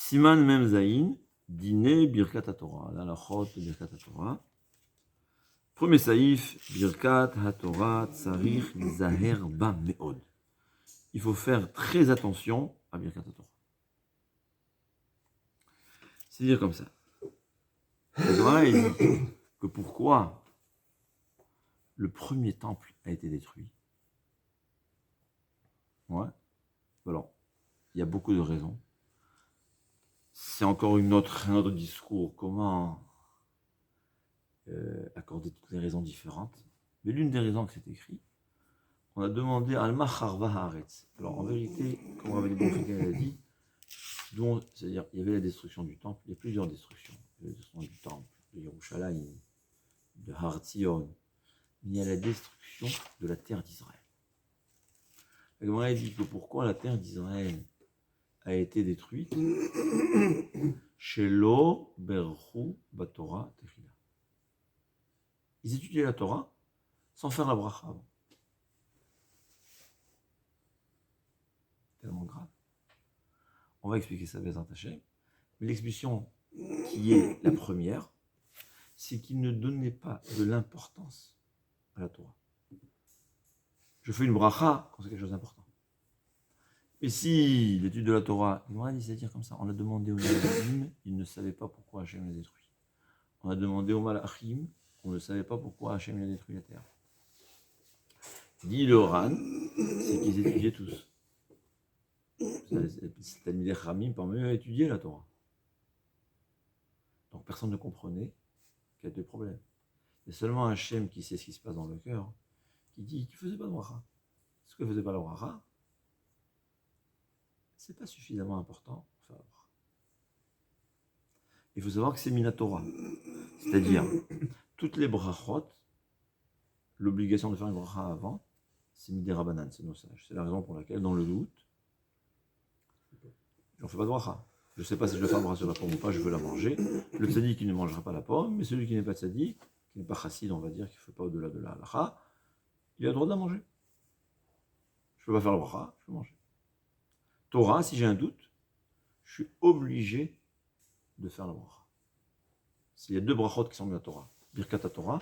Siman Mem Zayin, Dîner Birkat HaTorah, la halachot de Birkat HaTorah. Premier saïf, Birkat HaTorah, Tsarich Lizaher Ba Meod. Il faut faire très attention à Birkat HaTorah. C'est-à-dire comme ça. La Gemara dit que pourquoi le premier temple a été détruit. Ouais. Alors, il y a beaucoup de raisons. C'est encore un autre discours. Comment accorder toutes les raisons différentes. Mais l'une des raisons que c'est écrit, on a demandé Alma Charva Haaretz. Alors en vérité, comme Rabbi Bonfika l'a dit, c'est-à-dire il y avait la destruction du temple, il y a plusieurs destructions. Il y a la destruction du temple, de Yerushalayim, de Har Tzion, mais il y a la destruction de la terre d'Israël. La Gemara dit que pourquoi la terre d'Israël a été détruite, Shelo Berchu Batorah Techila. Ils étudiaient la Torah sans faire la bracha avant. Tellement grave. On va expliquer ça Bezrat Hashem. Mais l'explication qui est la première, c'est qu'ils ne donnaient pas de l'importance à la Torah. Je fais une bracha quand c'est quelque chose d'important. Et si l'étude de la Torah, il m'a dit, c'est-à-dire comme ça, on a demandé aux Malachim, ils ne savaient pas pourquoi Hachem les détruit. On a demandé aux Malachim, on ne savait pas pourquoi Hachem a détruit la terre. Dit le Ran, c'est qu'ils étudiaient tous. C'est Talmidei Chachamim, parmi eux, a étudié la Torah. Donc personne ne comprenait qu'il y a des problèmes. C'est seulement Hachem qui sait ce qui se passe dans le cœur, qui dit qu'il ne faisait pas de bracha. Ce que ne faisait pas la bracha, c'est pas suffisamment important pour faire la bracha. Il faut savoir que c'est Minatora. C'est-à-dire, toutes les brachot, l'obligation de faire une bracha avant, c'est Midei Rabbanan, c'est nos sages. C'est la raison pour laquelle, dans le doute, je ne fais pas de bracha. Je ne sais pas si je vais faire bracha sur la pomme ou pas, je veux la manger. Le tzaddik, il ne mangera pas la pomme, mais celui qui n'est pas tzaddik, qui n'est pas chassid, on va dire, qui ne fait pas au-delà de la halacha, il a le droit de la manger. Je ne peux pas faire la bracha, je peux manger. Torah, si j'ai un doute, je suis obligé de faire la bracha. S'il y a deux brachot qui sont mis à Torah, Birkat HaTorah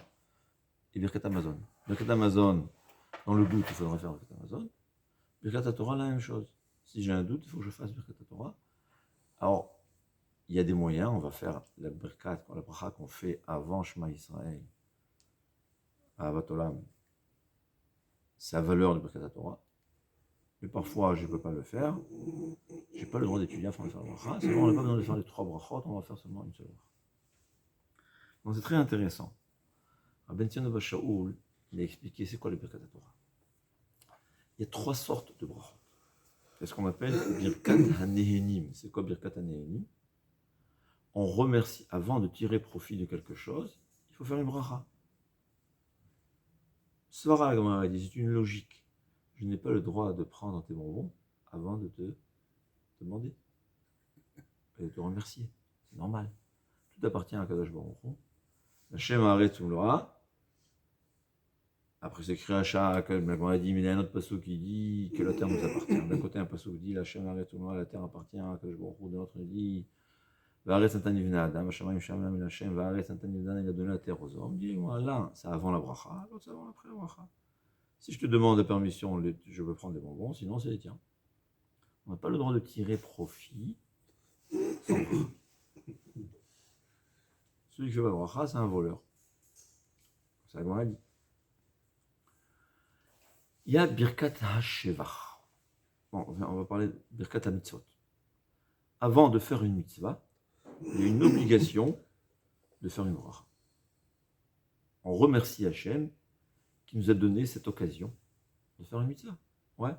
et Birkat Hamazon. Birkat Hamazon, dans le doute, il faudra faire Birkat Hamazon. Birkat HaTorah, la même chose. Si j'ai un doute, il faut que je fasse Birkat HaTorah. Alors, il y a des moyens, on va faire la Birkat, la bracha qu'on fait avant Shema Israël, à Ahavat Olam. C'est la valeur de Birkat HaTorah. Mais parfois, je ne peux pas le faire. Je n'ai pas le droit d'étudier avant de faire la bracha. Sinon, on n'a pas besoin de faire les trois brachot, on va faire seulement une seule bracha. Donc c'est très intéressant. Rabbi Tzyon Abba Shaul, il a expliqué c'est quoi le Birkat HaTorah. Il y a trois sortes de brachot. C'est ce qu'on appelle Birkat HaNehenim. C'est quoi Birkat HaNehenim? On remercie, avant de tirer profit de quelque chose, il faut faire une bracha. Svara, comme on a dit, c'est une logique. Je n'ai pas le droit de prendre tes bonbons avant de te demander et de te remercier. C'est normal. Tout appartient à Kadosh Baruch Hu. Hashem Haaretz Umloa. Après c'est écrit Hacha, comme on a dit, mais il y a un autre passage qui dit que la terre nous appartient. D'un côté, un passage qui dit Hashem Haaretz Umloa, la terre appartient à Kadosh Baruch Hu. De l'autre, il dit Va'aretz natan livna adam, Hashemayim shamlam el Hashem, Va'aretz natan livna, il a donné la terre aux hommes. Il dit, moi, l'un, c'est avant la bracha, l'autre, c'est avant après la bracha. Si je te demande la permission, je veux prendre des bonbons, sinon c'est les tiens. On n'a pas le droit de tirer profit sans bracha. Celui qui fait pas de bracha, c'est un voleur. C'est la Gemara dit. Il y a Birkat HaShevach. Bon, on va parler de Birkat HaMitzvot. Avant de faire une mitzvah, il y a une obligation de faire une bracha. On remercie Hachem qui nous a donné cette occasion de faire une mitzvah. Ouais.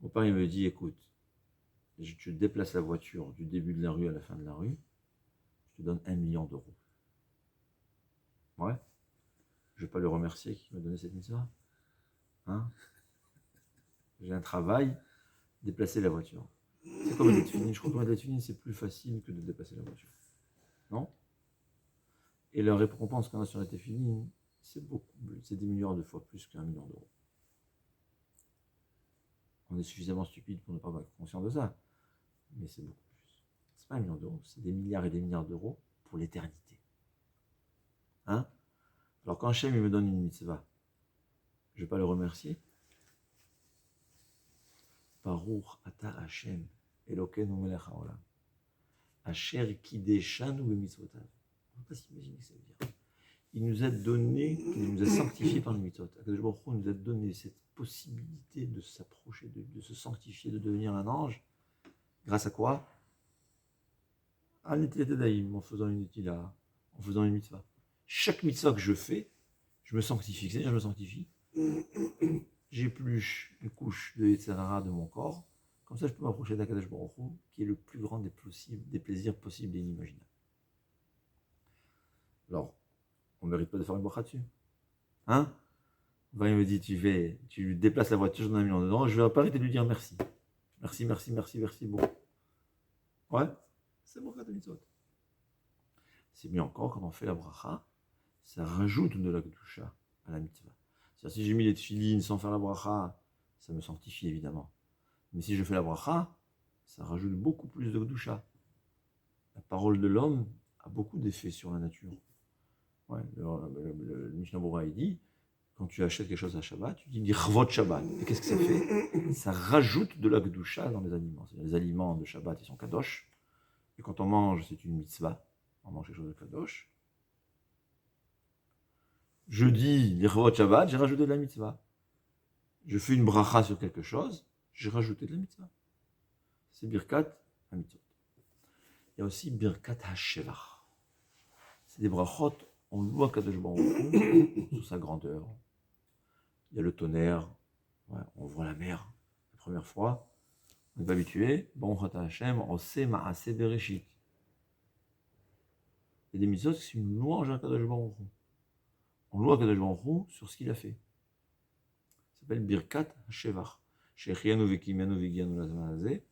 Mon père, il me dit, écoute, je te déplace la voiture du début de la rue à la fin de la rue, je te donne 1 million d'euros. Ouais. Je ne vais pas le remercier qui m'a donné cette mitzvah. Hein? J'ai un travail, déplacer la voiture. C'est comme un fini. Je crois qu'un fini, c'est plus facile que de déplacer la voiture. Non? Et la récompense qu'on a sur la fini, c'est beaucoup plus, c'est des milliards de fois plus qu'1 million d'euros. On est suffisamment stupide pour ne pas être conscient de ça, mais c'est beaucoup plus. pas 1 million d'euros, c'est des milliards et des milliards d'euros pour l'éternité. Hein? Alors quand Hachem il me donne une mitzvah, je ne vais pas le remercier. Baruch ata Hachem, Elokeinu melech haolam. Asher kideshanu b'mitzvotav. On ne peut pas s'imaginer ce que ça veut dire. Il nous a donné, il nous a sanctifiés par le mitzvot. Akadosh Baruch Hu nous a donné cette possibilité de s'approcher, de se sanctifier, de devenir un ange. Grâce à quoi? À l'Netilat Yadayim, en faisant une Netila, en faisant une mitzvah. Chaque mitzvah que je fais, je me sanctifie. C'est-à-dire, je me sanctifie. J'épluche une couche de Yetzer Hara de mon corps. Comme ça, je peux m'approcher d'Akadosh Baruch Hu, qui est le plus grand des plaisirs possibles et inimaginables. Alors, on ne mérite pas de faire une bracha dessus. Hein? Il me dit, tu lui déplaces la voiture, j'en ai 1 million dedans, je vais pas arrêter de lui dire merci. Merci, merci, merci, merci, bon. Ouais, c'est bracha de mitzvot. C'est mieux encore, quand on fait la bracha, ça rajoute de la kedusha à la mitzvah. C'est-à-dire, si j'ai mis les tefilines sans faire la bracha, ça me sanctifie évidemment. Mais si je fais la bracha, ça rajoute beaucoup plus de kedusha. La parole de l'homme a beaucoup d'effets sur la nature. Ouais, le Mishnah Berurah il dit, quand tu achètes quelque chose à Shabbat, tu dis Chvot Shabbat. Et qu'est-ce que ça fait? Ça rajoute de la kedusha dans les aliments. Les aliments de Shabbat, ils sont kadosh. Et quand on mange, c'est une mitzvah. On mange quelque chose de kadosh. Je dis Chvot Shabbat, j'ai rajouté de la mitzvah. Je fais une bracha sur quelque chose, j'ai rajouté de la mitzvah. C'est Birkat à mitzvot. Il y a aussi Birkat HaShevach. C'est des brachot. On loue Akadosh Baruch Hu sous sa grandeur. Il y a le tonnerre, ouais, on voit la mer. La première fois, on n'est pas habitué. Baruch ata Hashem, Oseh Ma'aseh Bereshit. Il y a des mitzvot qui sont une louange à Akadosh Baruch Hu. On loue Akadosh Baruch Hu sur ce qu'il a fait. Ça s'appelle Birkat HaShevach. Shechianu vekimianu vegianu lazman hazeh.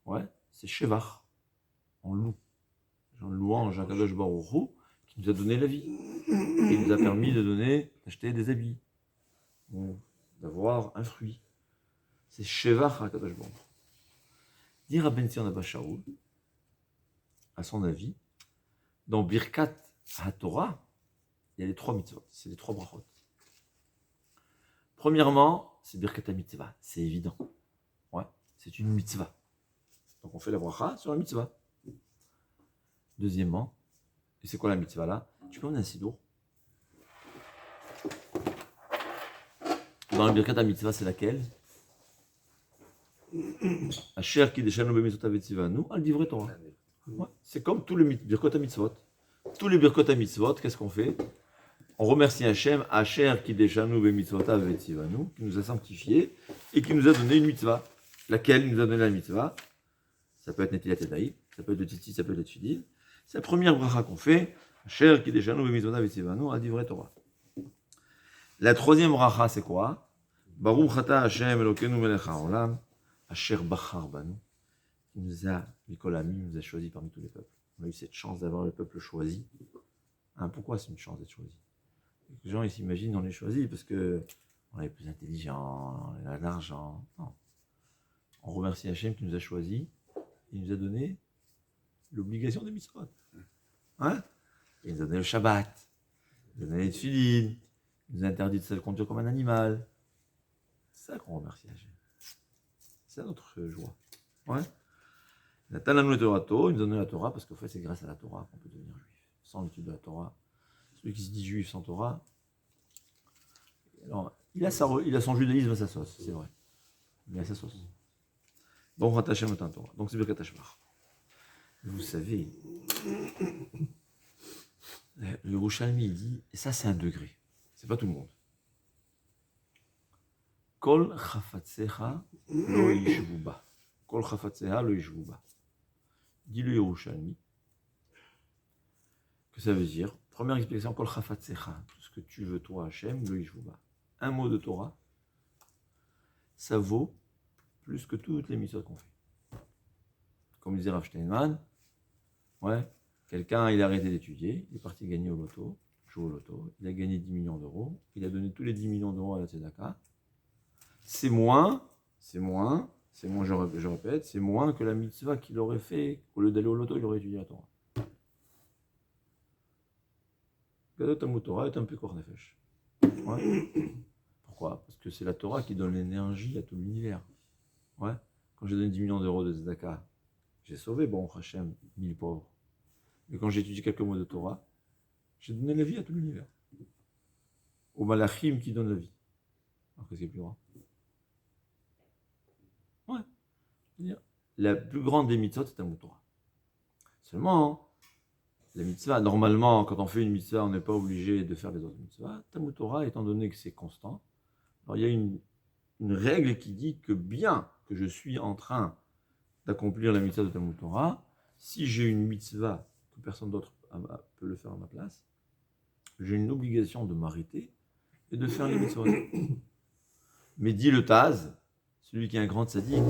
Ouais, c'est Shevach. On loue. On louange à Akadosh Baruch Hu qui nous a donné la vie. Qui nous a permis d'acheter des habits. Ou d'avoir un fruit. C'est Shevach HaKadosh Baruch Hu. Dire à Ben Zion Abba Shaul, à son avis, dans Birkat HaTorah, il y a les 3 mitzvot, c'est les 3 brachot. Premièrement, c'est Birkat HaMitzvah, c'est évident. Ouais, c'est une mitzvah. Donc on fait la bracha sur la mitzvah. Deuxièmement, et c'est quoi la mitzvah là? Tu peux emmener un sidour. Dans la Birkat HaMitzvah, c'est laquelle? Asher kideshanu b'mitzvotav etzivanu al divrei Torah. Ouais, c'est comme tous les Birkot HaMitzvot. Tous les Birkot HaMitzvot, qu'est-ce qu'on fait? On remercie Hachem, Asher kideshanu b'mitzvotav etzivanu, qui nous a sanctifiés et qui nous a donné une mitzvah. Laquelle nous a donné la mitzvah? Ça peut être Netilat Yadayim, ça peut être le tzitzit, ça peut être le tefillin. C'est la première bracha qu'on fait. Asher kideshanu b'mitzvotav etzivanu al divrei Torah. La troisième bracha, c'est quoi? Baruch ata Hashem Elokeinu melech haolam, Asher bachar banu, qui nous a, Mikol Ami, nous a choisi parmi tous les peuples. On a eu cette chance d'avoir le peuple choisi. Hein, pourquoi c'est une chance d'être choisi? Les gens ils s'imaginent on est choisi parce que on est plus intelligent, on a de l'argent. Non. On remercie Hashem qui nous a choisi. Il nous a donné l'obligation des mitzvot. Hein? Il nous a donné le Shabbat, il nous a donné les tefilines, il nous a interdit de se conduire comme un animal. C'est ça qu'on remercie Hachem. C'est notre joie. Ouais. Il nous a donné la Torah parce qu'en fait c'est grâce à la Torah qu'on peut devenir juif. Sans l'étude de la Torah, celui qui se dit juif sans Torah, alors, il a son judaïsme à sa sauce, c'est vrai. Il a sa sauce. Bon, Hachem est un Torah. Donc c'est Birkat HaShevach. Vous savez, le Yerushalmi il dit, et ça c'est un degré, c'est pas tout le monde. Kol chafatzecha lo yishvu ba. Kol chafatzecha lo yishvu ba. Dit le Yerushalmi que ça veut dire, première explication, Kol chafatzecha, tout ce que tu veux toi Hachem, lo yishvu ba. Un mot de Torah, ça vaut plus que toutes les mitzvot qu'on fait. Comme disait Rav Steinman, ouais, quelqu'un il a arrêté d'étudier, il est parti gagner au loto, jouer au loto, il a gagné 10 millions d'euros, il a donné tous les 10 millions d'euros à la tzedaka. C'est moins c'est moins, je répète, c'est moins que la mitzvah qu'il aurait fait, au lieu d'aller au loto, il aurait étudié la Torah. Gadot Talmud Torah est un peu corps nefesh. Ouais. Pourquoi? Parce que c'est la Torah qui donne l'énergie à tout l'univers. Ouais. Quand j'ai donné 10 millions d'euros de Tzedaka, j'ai sauvé, bon, Hachem, 1000 pauvres. Mais quand j'ai étudié quelques mots de Torah, j'ai donné la vie à tout l'univers. Au Malachim qui donne la vie. Alors qu'est-ce qui est plus grand? Ouais. C'est-à-dire, la plus grande des mitzvot, c'est Talmud Torah. Seulement, la mitzvah, normalement, quand on fait une mitzvah, on n'est pas obligé de faire les autres mitzvahs. Talmud Torah, étant donné que c'est constant, alors il y a une règle qui dit que bien que je suis en train d'accomplir la mitzvah de Talmud Torah, si j'ai une mitzvah que personne d'autre peut le faire à ma place, j'ai une obligation de m'arrêter et de faire les mitzvahs. Mais dit le Taz, celui qui est un grand tzaddik,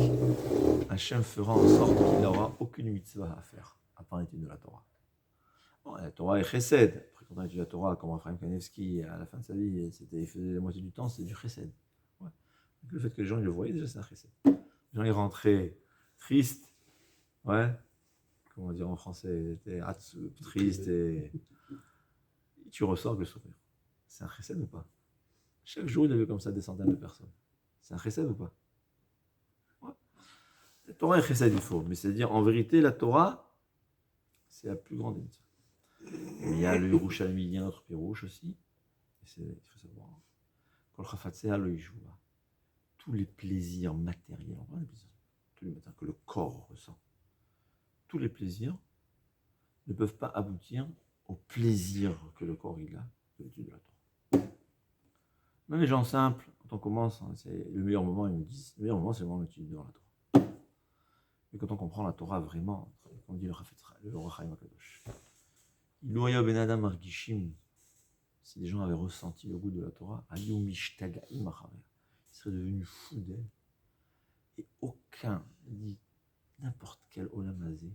Hachem fera en sorte qu'il n'aura aucune mitzvah à faire, à part l'étude de la Torah. Bon, la Torah est chesed. Après, quand on a étudié la Torah, comme Raphaël Kanevski, à la fin de sa vie, il faisait la moitié du temps, c'était du chesed. Ouais. Donc, le fait que les gens ils le voyaient, déjà, c'est un chesed. Les gens, ils rentraient tristes, ouais, comment dire en français, ils étaient tristes, et tu ressors avec le sourire. C'est un chesed ou pas? Chaque jour, il avait comme ça des centaines de personnes. C'est un chesed ou pas? Ouais. La Torah est chesed, il faut. Mais c'est-à-dire, en vérité, la Torah, c'est la plus grande des mitzvahs. Mais il y a le Yerushalmi, il y a notre Pirouche aussi. Et il faut savoir. Kol chafatzea lo yishua. Tous les plaisirs matériels, tous les plaisirs que le corps ressent, tous les plaisirs ne peuvent pas aboutir au plaisir que le corps il a de l'étude de la Torah. Même les gens simples, quand on commence, c'est le meilleur moment, ils me disent, le meilleur moment, c'est le moment de l'étude de la Torah. Mais quand on comprend la Torah vraiment, comme dit le Ohr HaChaim HaKadosh, Iloya ben Adam Argishim, si les gens avaient ressenti le goût de la Torah, ils seraient devenus fous d'elle. Et aucun, dit n'importe quel olamazé,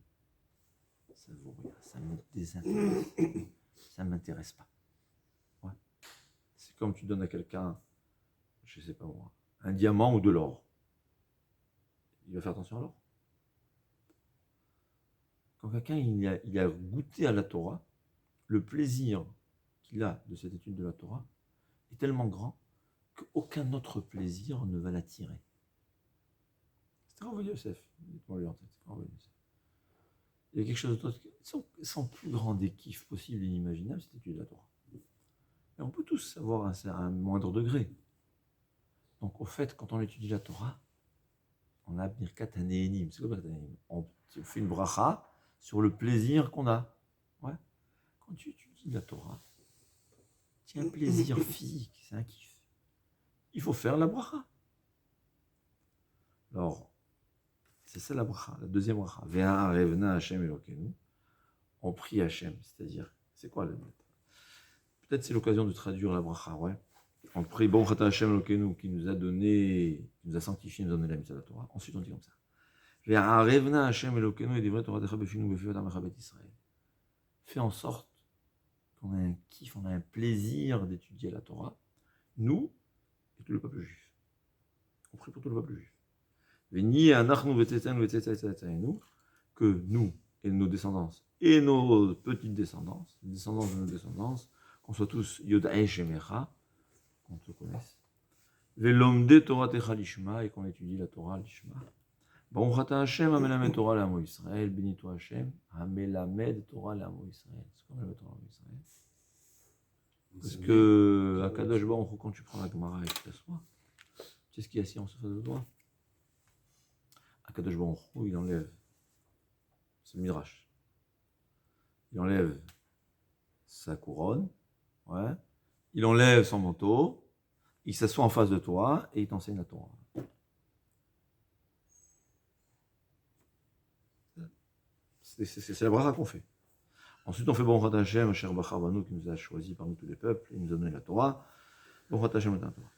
ça vaut rien, ça me désintéresse, ça ne m'intéresse pas. Ouais. C'est comme tu donnes à quelqu'un, je ne sais pas moi, un diamant ou de l'or. Il va faire attention à l'or. Quand quelqu'un il a goûté à la Torah, le plaisir qu'il a de cette étude de la Torah est tellement grand qu'aucun autre plaisir ne va l'attirer. C'est Rav Yosef, dites-moi lui en tête, Rav Yosef. Il y a quelque chose d'autre, son plus grand des kiffs possible et inimaginable, c'est l'étude de la Torah. Et on peut tous savoir à un moindre degré. Donc au fait, quand on étudie la Torah, on a Birkat Hanehenim. C'est quoi Birkat Hanehenim? On fait une bracha sur le plaisir qu'on a. Ouais. Quand tu étudies la Torah, tu as un plaisir physique, c'est un kiff. Il faut faire la bracha. Alors, c'est ça la bracha, la deuxième bracha. Ve'a revna Hashem Elokenu. On prie Hashem, c'est-à-dire, c'est quoi le peut-être c'est l'occasion de traduire la bracha, ouais. On prie Baruch Ata Hashem Elokenu qui nous a donné, qui nous a sanctifié, nous a donné la mitzvah de la Torah. Ensuite, on dit comme ça. Ve'a revna Hashem Elokenu et divrei Toratecha befinu befiot amecha bet Israël. Fais en sorte qu'on a un kiff, on a un plaisir d'étudier la Torah, nous et tout le peuple juif. On prie pour tout le peuple juif. Que nous et nos descendances et nos petites descendances, les descendances de nos descendances, qu'on soit tous Yodae Shemecha, qu'on te connaisse, Velomde Torah Techa Lishma, et qu'on étudie la Torah Lishma. Baruch Ata Hashem, Amelamed Torah l'Amo Israël, bénis-toi Hashem, Amelamed Torah l'Amo Israël. C'est quoi Amelamed Torah l'Amo Israël? Parce que à Kadosh Baruch, quand tu prends la Gemara et que tu t'assois, tu sais ce qu'il y a assis en face de toi? Akadosh Baruch Hu, il enlève, c'est le Midrash, il enlève sa couronne, ouais, il enlève son manteau, il s'assoit en face de toi et il t'enseigne la Torah. C'est la bracha qu'on fait. Ensuite, on fait Baruch Ata Hashem, Asher Bachar Banu, qui nous a choisi parmi tous les peuples, et nous a donné la Torah. Baruch Ata Hashem, la Torah.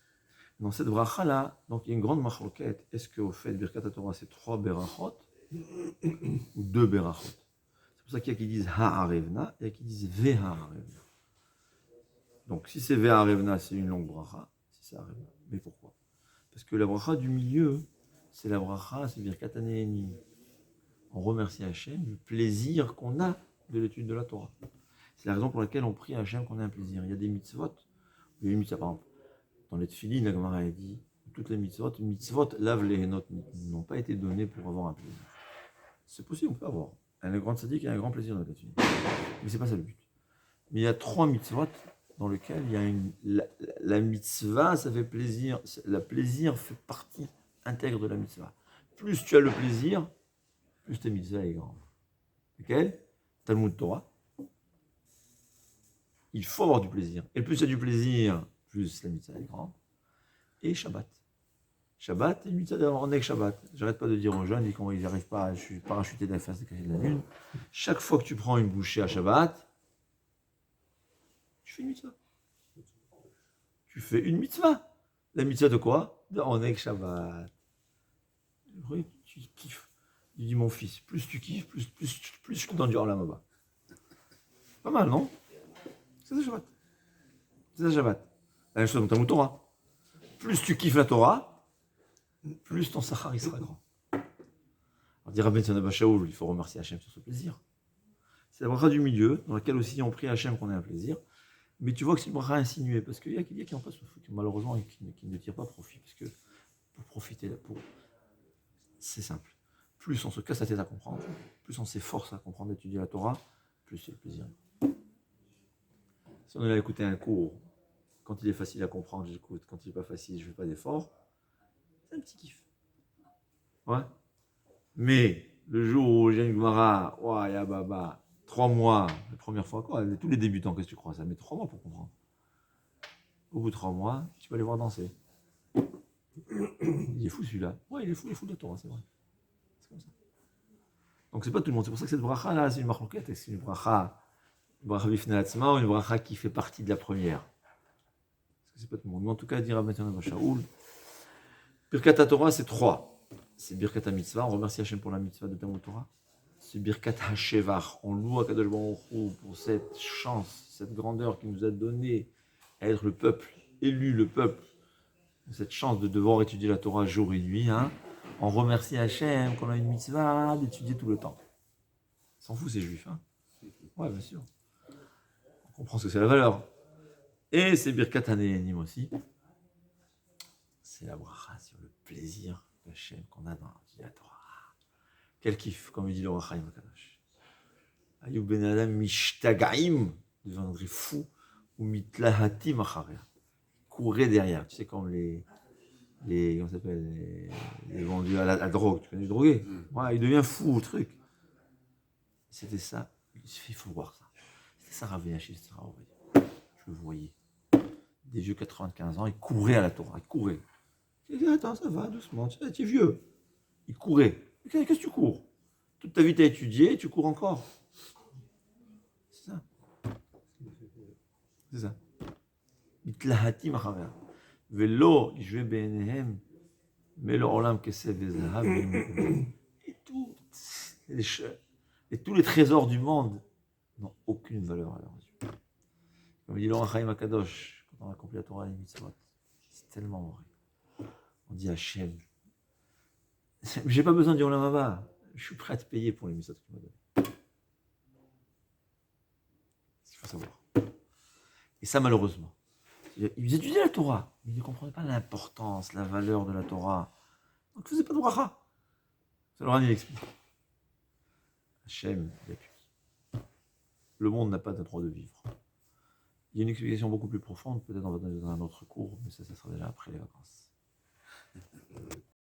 Dans cette bracha-là, donc il y a une grande machloket. Est-ce qu'au fait, Birkat Torah, c'est 3 berachot ou 2 berachot? C'est pour ça qu'il y a qui disent Ha'arevna et il y a qui disent Ve'ha'arevna. Donc si c'est Ve'ha'arevna, c'est une longue bracha. Si c'est Arevna. Mais pourquoi? Parce que la bracha du milieu, c'est la bracha, c'est Birkat Hanehenim. On remercie Hachem du plaisir qu'on a de l'étude de la Torah. C'est la raison pour laquelle on prie à Hachem qu'on ait un plaisir. Il y a des mitzvot, il y a une mitzvah, par exemple, dans les tefilines, la Gemara a dit, toutes les mitzvot, lave les henot, n'ont pas été données pour avoir un plaisir. C'est possible, on peut avoir. Un grand tzaddik a un grand plaisir dans la tefilin. Mais c'est pas ça le but. Mais il y a 3 mitzvot dans lesquels il y a la mitzvah, ça fait plaisir. Le plaisir fait partie intègre de la mitzvah. Plus tu as le plaisir, plus ta mitzvah est grande. Lequel ? Talmud Torah. Il faut avoir du plaisir. Et plus tu as du plaisir, plus la mitzvah est grande. Et Shabbat. Shabbat, une mitzvah d'avoir un Shabbat. J'arrête pas de dire aux jeunes, quand ils n'arrivent pas à parachuter de la face de la lune, chaque fois que tu prends une bouchée à Shabbat, tu fais une mitzvah. Tu fais une mitzvah. La mitzvah de quoi ? De Oneg Shabbat. Oui, tu kiffes. Il dit, mon fils, plus tu kiffes, plus je te donne du Olam Haba. Pas mal, non ? C'est ça Shabbat. C'est ça Shabbat. La même chose dans Talmud Torah. Plus tu kiffes la Torah, plus ton sachar il sera grand. Alors dit Rabbi Tzana Bashaoul, il faut remercier Hachem sur ce plaisir. C'est la bracha du milieu, dans laquelle aussi on prie à Hachem qu'on ait un plaisir. Mais tu vois que c'est une bracha insinuée, parce qu'il y a qui en passent malheureusement et qui ne tirent pas profit. Parce que pour profiter, c'est simple. Plus on se casse la tête à comprendre, plus on s'efforce à comprendre, d'étudier la Torah, plus c'est le plaisir. Si on est là à écouter un cours, quand il est facile à comprendre, j'écoute. Quand il n'est pas facile, je ne fais pas d'effort. C'est un petit kiff. Ouais. Mais le jour où j'ai une Gemara, ouais, ya baba, 3 mois, la première fois, quoi, tous les débutants, qu'est-ce que tu crois ? Ça met 3 mois pour comprendre. Au bout de 3 mois, tu peux aller voir danser. Il est fou celui-là. Ouais, il est fou de la Torah, c'est vrai. C'est comme ça. Donc c'est pas tout le monde. C'est pour ça que cette bracha là, c'est une marloquette. C'est une bracha bifnei atzma, ou une bracha qui fait partie de la première. Parce que c'est pas tout le monde. Mais en tout cas, dire à Rabbi Bashaoul, Birkat Torah, c'est 3. C'est Birkat Mitzvah, on remercie Hachem pour la mitzvah de Talmud Torah. C'est Birkat HaShevach, on loue Akadosh Baruch Hu pour cette chance, cette grandeur qu'il nous a donnée à être le peuple, élu le peuple, cette chance de devoir étudier la Torah jour et nuit. Hein. On remercie Hachem qu'on a une mitzvah d'étudier tout le temps. Ils s'en fout ces juifs. Hein. Ouais, bien sûr. On comprend ce que c'est la valeur. Et c'est Birkat Hanehenim aussi. C'est la bracha sur le plaisir d'Hachem qu'on a dans la Torah. Quel kiff, comme il dit le Rach Chaim Akadosh. Ayub ben Adam mishtagaim, deviendrait fou, ou mitlahatim achareh. Courir derrière, tu sais, comme les comment ça s'appelle, les vendus à la drogue, tu connais les drogués. Ouais, il devient fou au truc. C'était ça, il faut voir ça. C'était ça Rav Yashir, je le voyais. Des vieux 95 ans, ils couraient à la Torah, ils couraient. Il disait, attends, ça va, doucement, tu es vieux. Ils couraient. Qu'est-ce que tu cours ? Toute ta vie tu as étudié, tu cours encore. C'est ça. C'est ça. Mitlahatim achareh. Velo yishve beinehem melo olam kesef vezahav. Et tous les trésors du monde n'ont aucune valeur à leurs yeux. Comme dit le Rach Chaim Akadosh, quand on accomplit la Torah et les mitzvot, c'est tellement vrai. On dit Hachem, j'ai pas besoin de dire Olam Haba, je suis prêt à te payer pour les mitzvot que tu m'as donné. Il faut savoir. Et ça, malheureusement. Ils étudiaient la Torah, mais ils ne comprenaient pas l'importance, la valeur de la Torah. Donc ils ne faisaient pas de bracha. C'est le Rani l'explique. Hachem, il appuie. Le monde n'a pas de droit de vivre. Il y a une explication beaucoup plus profonde, peut-être on va donner dans un autre cours, mais ça sera déjà après les vacances.